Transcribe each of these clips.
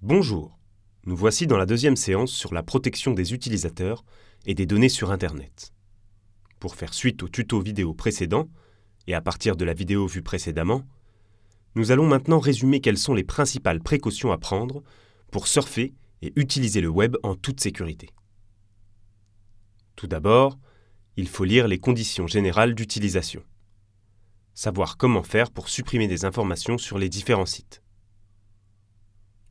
Bonjour, nous voici dans la deuxième séance sur la protection des utilisateurs et des données sur Internet. Pour faire suite au tuto vidéo précédent, et à partir de la vidéo vue précédemment, nous allons maintenant résumer quelles sont les principales précautions à prendre pour surfer et utiliser le web en toute sécurité. Tout d'abord, il faut lire les conditions générales d'utilisation. Savoir comment faire pour supprimer des informations sur les différents sites.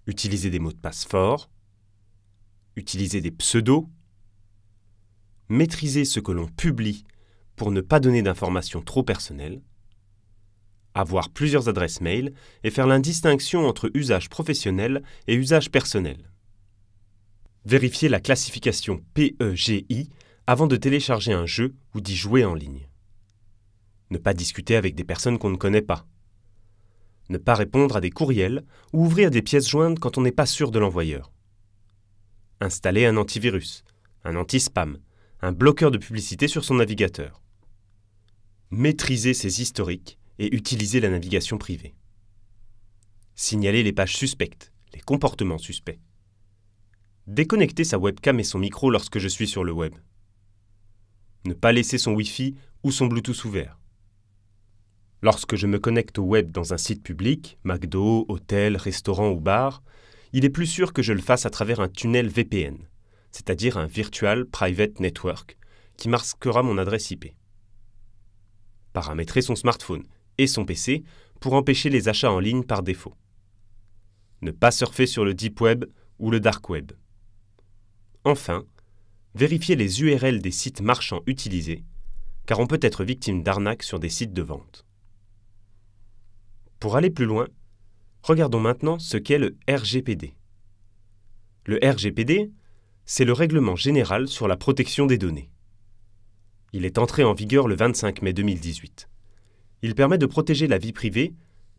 Utiliser des mots de passe forts, utiliser des pseudos, maîtriser ce que l'on publie pour ne pas donner d'informations trop personnelles, avoir plusieurs adresses mail et faire l'indistinction entre usage professionnel et usage personnel. Vérifier la classification PEGI avant de télécharger un jeu ou d'y jouer en ligne. Ne pas discuter avec des personnes qu'on ne connaît pas. Ne pas répondre à des courriels ou ouvrir des pièces jointes quand on n'est pas sûr de l'envoyeur. Installer un antivirus, un anti-spam, un bloqueur de publicité sur son navigateur. Maîtriser ses historiques et utiliser la navigation privée. Signaler les pages suspectes, les comportements suspects. Déconnecter sa webcam et son micro lorsque je suis sur le web. Ne pas laisser son Wi-Fi ou son Bluetooth ouvert. Lorsque je me connecte au web dans un site public, McDo, hôtel, restaurant ou bar, il est plus sûr que je le fasse à travers un tunnel VPN, c'est-à-dire un Virtual Private Network, qui masquera mon adresse IP. Paramétrer son smartphone et son PC pour empêcher les achats en ligne par défaut. Ne pas surfer sur le Deep Web ou le Dark Web. Enfin, vérifier les URL des sites marchands utilisés, car on peut être victime d'arnaques sur des sites de vente. Pour aller plus loin, regardons maintenant ce qu'est le RGPD. Le RGPD, c'est le Règlement général sur la protection des données. Il est entré en vigueur le 25 mai 2018. Il permet de protéger la vie privée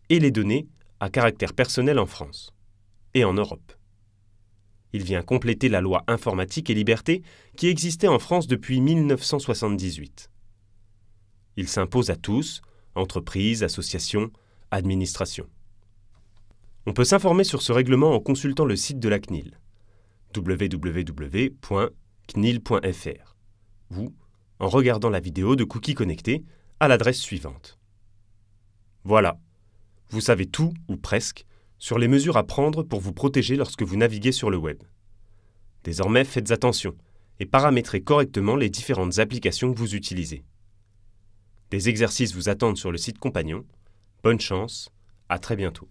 et les données à caractère personnel en France et en Europe. Il vient compléter la loi informatique et liberté qui existait en France depuis 1978. Il s'impose à tous, entreprises, associations, administrations. On peut s'informer sur ce règlement en consultant le site de la CNIL, www.cnil.fr, ou en regardant la vidéo de cookies connectés à l'adresse suivante. Voilà, vous savez tout, ou presque, sur les mesures à prendre pour vous protéger lorsque vous naviguez sur le web. Désormais, faites attention et paramétrez correctement les différentes applications que vous utilisez. Des exercices vous attendent sur le site compagnon. Bonne chance, à très bientôt.